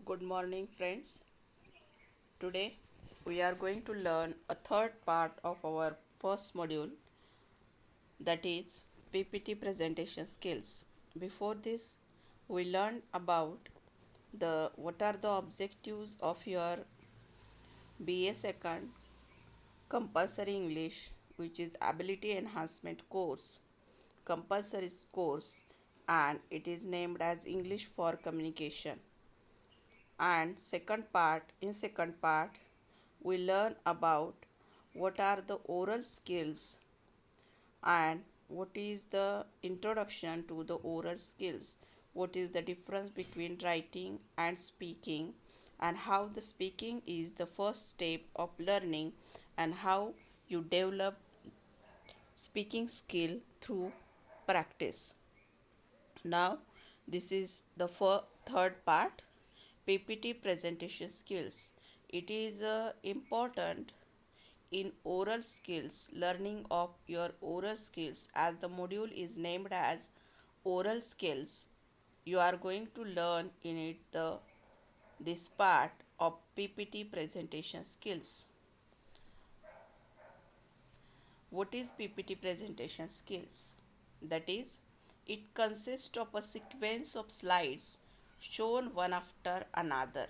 Good morning, friends. Today we are going to learn a third part of our first module, that is PPT presentation skills. Before this, we learned about the what are the objectives of your BA second compulsory English, which is ability enhancement course, compulsory course, and it is named as English for communication. And second part we learn about what are the oral skills and what is the introduction to the oral skills, what is the difference between writing and speaking, and how the speaking is the first step of learning, and how you develop speaking skill through practice. Now this is the third part, PPT presentation skills. It is important in oral skills, learning of your oral skills, as the module is named as oral skills. You are going to learn in it this part of PPT presentation skills. What is PPT presentation skills? That is, it consists of a sequence of slides shown one after another.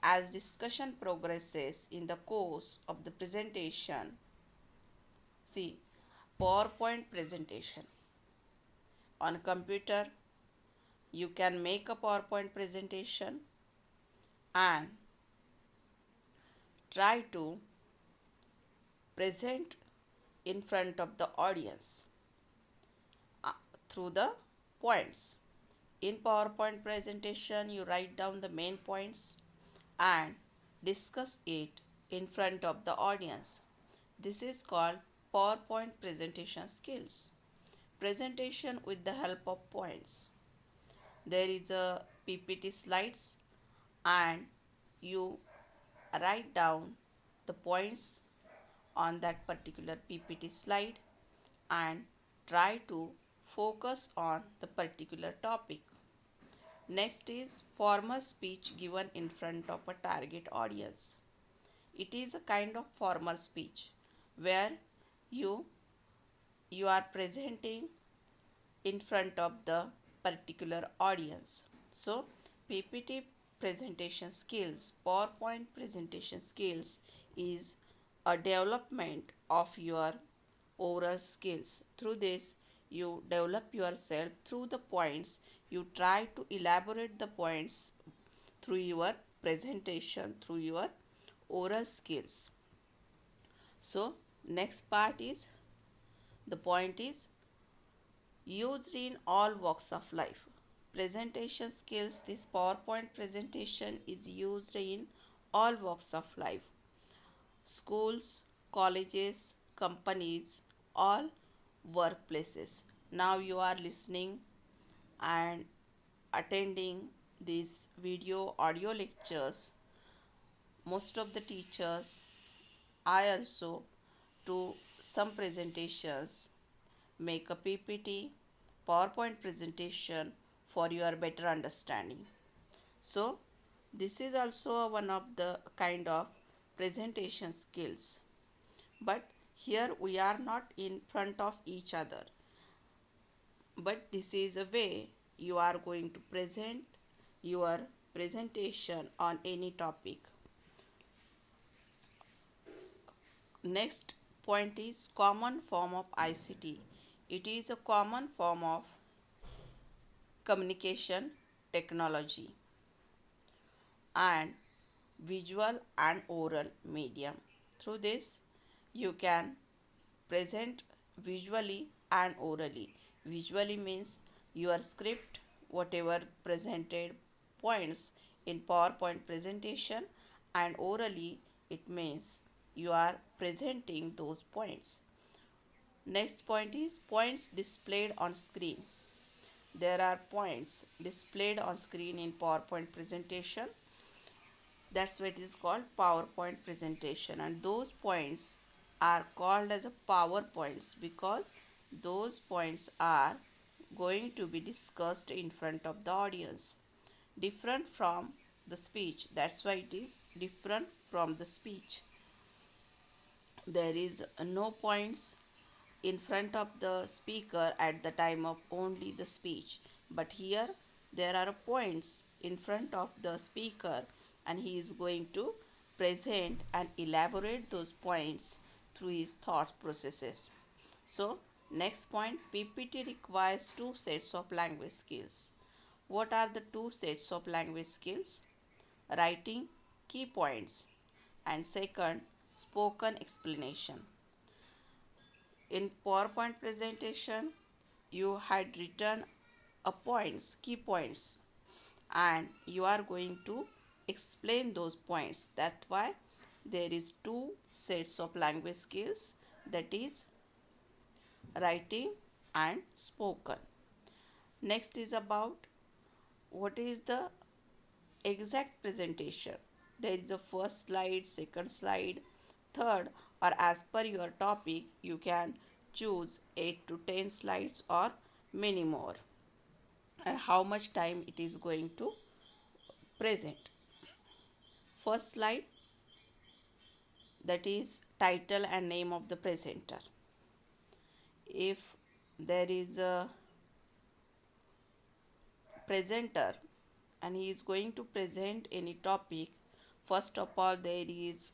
As discussion progresses in the course of the presentation, see, PowerPoint presentation. On a computer, you can make a PowerPoint presentation and try to present in front of the audience uh, through the points. In PowerPoint presentation, you write down the main points and discuss it in front of the audience. This is called PowerPoint presentation skills. Presentation with the help of points. There is a PPT slides and you write down the points on that particular PPT slide and try to focus on the particular topic. Next is formal speech given in front of a target audience. It is a kind of formal speech where you you are presenting in front of the particular audience. So PPT presentation skills, PowerPoint presentation skills is a development of your oral skills. Through this, you develop yourself through the points. You try to elaborate the points through your presentation, through your oral skills. So next part is, the point is used in all walks of life. Presentation skills, this PowerPoint presentation is used in all walks of life. Schools, colleges, companies, all workplaces. Now you are listening and attending these video audio lectures. Most of the teachers, I also do some presentations, make a PPT, PowerPoint presentation for your better understanding. So this is also one of the kind of presentation skills. But here we are not in front of each other. But this is a way you are going to present your presentation on any topic. Next point is common form of ICT. It is a common form of communication technology and visual and oral medium. Through this, you can present visually and orally. Visually means your script, whatever presented points in PowerPoint presentation, and orally it means you are presenting those points. Next point is points displayed on screen. There are points displayed on screen in PowerPoint presentation. That's what is called PowerPoint presentation, and those points are called as a PowerPoints because those points are going to be discussed in front of the audience. Different from the speech. That's why it is different from the speech. There is no points in front of the speaker at the time of only the speech, but here there are points in front of the speaker, and he is going to present and elaborate those points through his thought processes. So next point, PPT requires two sets of language skills. What are the two sets of language skills? Writing key points, and second, spoken explanation. In PowerPoint presentation, you had written a points, key points, and you are going to explain those points. That's why there is two sets of language skills, that is writing and spoken. Next is about what is the exact presentation. There is a first slide, second slide, third, or as per your topic you can choose 8 to 10 slides or many more, and how much time it is going to present. First slide, that is title and name of the presenter. If there is a presenter and he is going to present any topic, first of all there is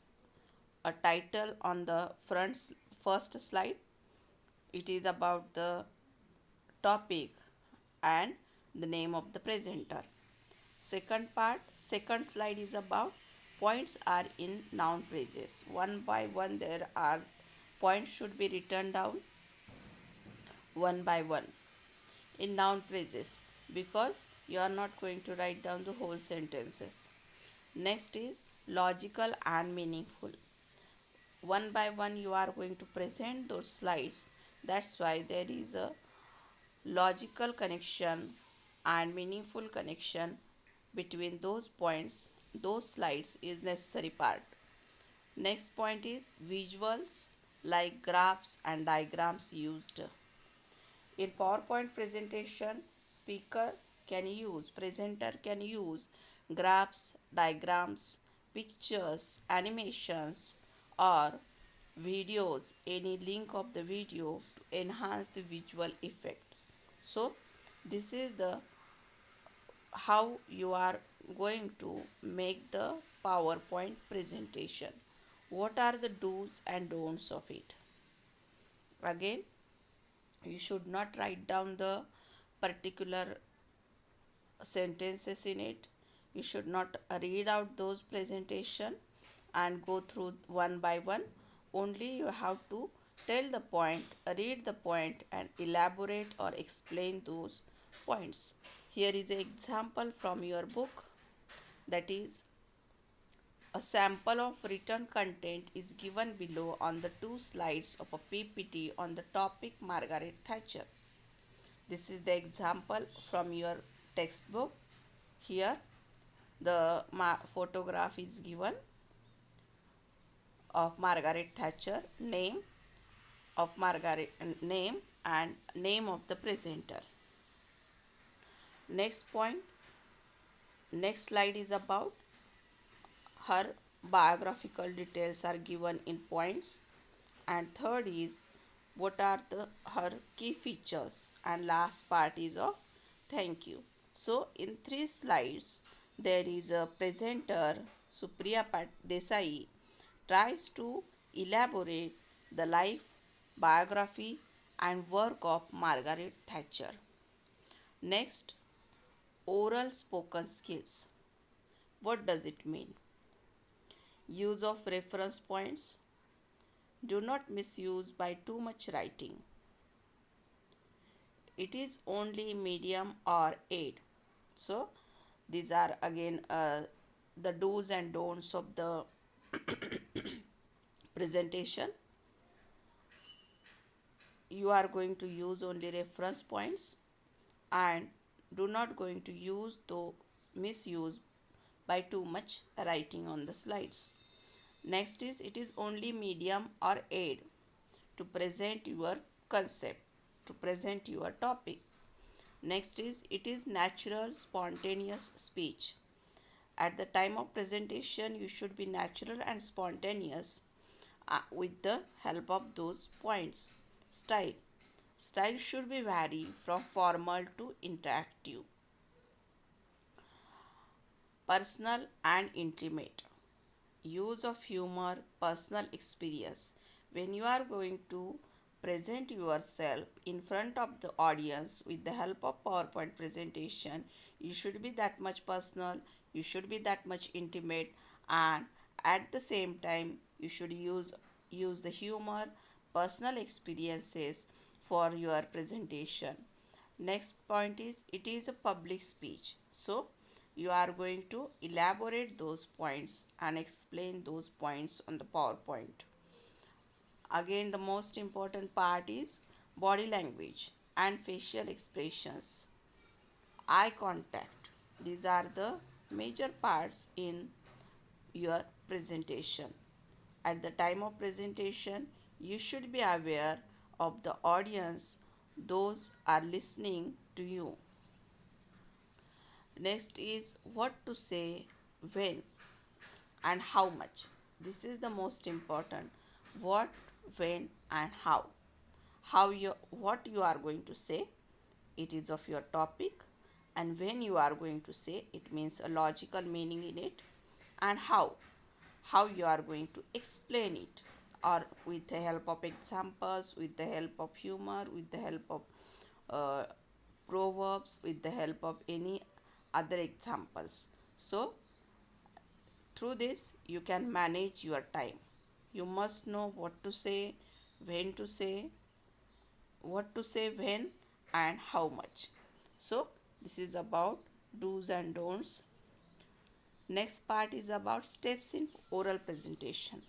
a title on the first slide. It is about the topic and the name of the presenter. Second slide is about points are in noun phrases. One by one there are points should be written down one by one in noun phrases, because you are not going to write down the whole sentences. Next is logical and meaningful. One by one you are going to present those slides. That's why there is a logical connection and meaningful connection between those points. Those slides is necessary part. Next point is visuals like graphs and diagrams used. In PowerPoint presentation, presenter can use graphs, diagrams, pictures, animations, or videos, any link of the video to enhance the visual effect. So this is the how you are going to make the PowerPoint presentation. What are the do's and don'ts of it? Again, you should not write down the particular sentences in it. You should not read out those presentation and go through one by one. Only you have to tell the point, read the point, and elaborate or explain those points. Here is an example from your book, that is a sample of written content is given below on the two slides of a PPT on the topic Margaret Thatcher. This is the example from your textbook. Here the photograph is given of Margaret Thatcher, name of Margaret, name and name of the presenter. Next slide is about her biographical details are given in points, and third is what are her key features, and last part is of thank you. So in 3 slides there is a presenter, Supriya Desai, tries to elaborate the life, biography and work of Margaret Thatcher. Next, oral spoken skills. What does it mean? Use of reference points. Do not misuse by too much writing. It is only medium or aid. So these are again the do's and don'ts of the presentation. You are going to use only reference points and do not going to misuse by too much writing on the slides. Next is it is only medium or aid to present your concept, to present your topic. Next is it is natural spontaneous speech. At the time of presentation, you should be natural and spontaneous with the help of those points. Style. Style should be vary from formal to interactive, personal and intimate. Use of humor, personal experience. When you are going to present yourself in front of the audience with the help of PowerPoint presentation, you should be that much personal, you should be that much intimate, and at the same time you should use the humor, personal experiences for your presentation. Next point is it is a public speech. So you are going to elaborate those points and explain those points on the PowerPoint. Again, the most important part is body language and facial expressions, eye contact. These are the major parts in your presentation. At the time of presentation, you should be aware of the audience, those are listening to you. Next is what to say, when, and how much. This is the most important. What, when, and how. What you are going to say, it is of your topic, and when you are going to say, it means a logical meaning in it, and how you are going to explain it, or with the help of examples, with the help of humor, with the help of uh, proverbs, with the help of any other examples. So through this you can manage your time. You must know what to say, when to say, what to say when, and how much. So this is about do's and don'ts. Next part is about steps in oral presentation.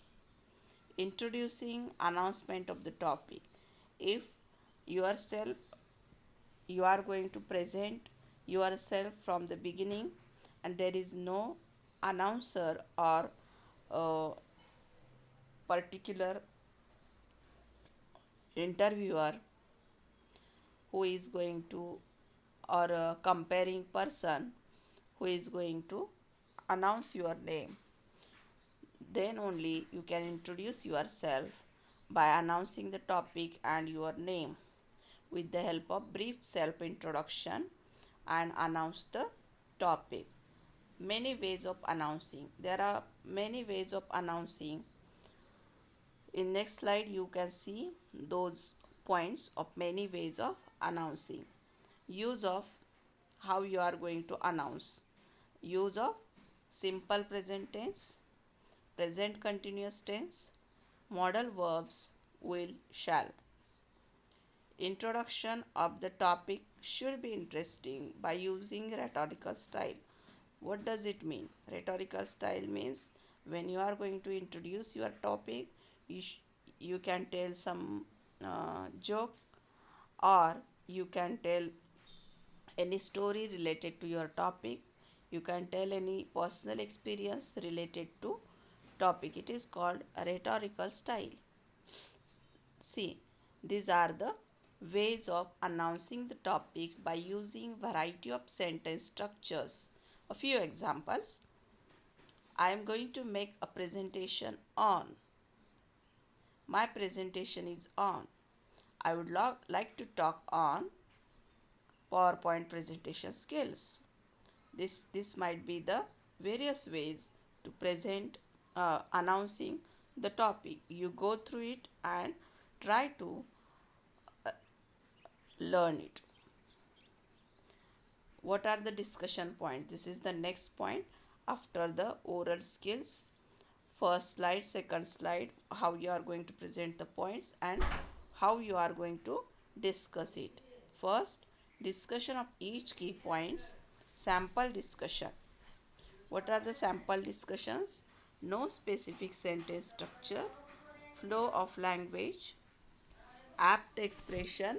Introducing, announcement of the topic. If yourself you are going to present yourself from the beginning and there is no announcer or particular interviewer who is going to, or a comparing person who is going to announce your name, then only you can introduce yourself by announcing the topic and your name with the help of brief self introduction and announce the topic. Many ways of announcing. There are many ways of announcing. In next slide you can see those points of many ways of announcing. Use of, how you are going to announce. Use of simple present tense, present continuous tense, modal verbs will, shall. Introduction of the topic should be interesting by using rhetorical style. What does it mean? Rhetorical style means when you are going to introduce your topic, you can tell some joke, or you can tell any story related to your topic. You can tell any personal experience related to topic. It is called a rhetorical style. See, these are the ways of announcing the topic by using variety of sentence structures. A few examples. I am going to make a presentation on. My presentation is on. I would like to talk on PowerPoint presentation skills. This might be the various ways to present, announcing the topic. You go through it and try to learn it. What are the discussion points? This is the next point after the oral skills. First slide, second slide, how you are going to present the points and how you are going to discuss it. First, discussion of each key points. Sample discussion. What are the sample discussions? No specific sentence structure, flow of language, apt expression,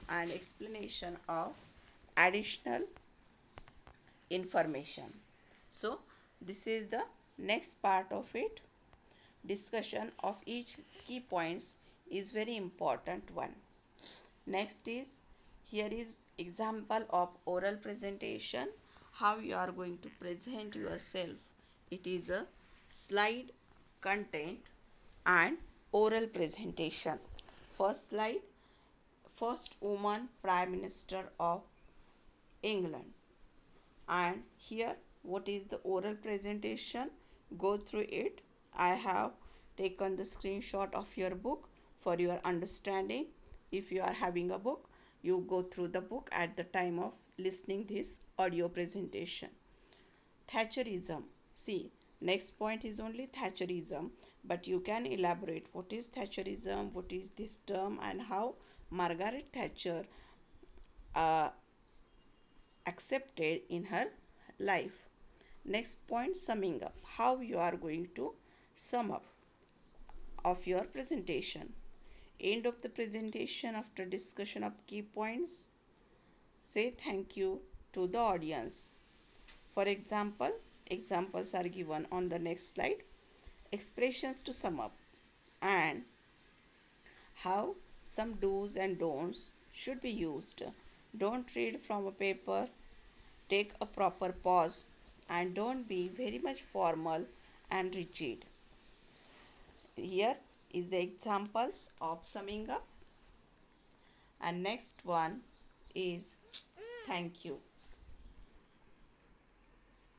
and explanation of additional information. So this is the next part of it. Discussion of each key points is very important one. Next is, here is example of oral presentation, how you are going to present yourself. It is a slide, content, and oral presentation. First slide, first woman Prime Minister of England. And here, what is the oral presentation? Go through it. I have taken the screenshot of your book for your understanding. If you are having a book, you go through the book at the time of listening this audio presentation. Thatcherism. See, next point is only Thatcherism, but you can elaborate what is Thatcherism, what is this term, and how Margaret Thatcher uh, accepted in her life. Next point, summing up. How you are going to sum up of your presentation. End of the presentation, after discussion of key points, say thank you to the audience. For example, examples are given on the next slide. Expressions to sum up and how some do's and don'ts should be used. Don't read from a paper. Take a proper pause and don't be very much formal and rigid. Here is the examples of summing up, and next one is thank you.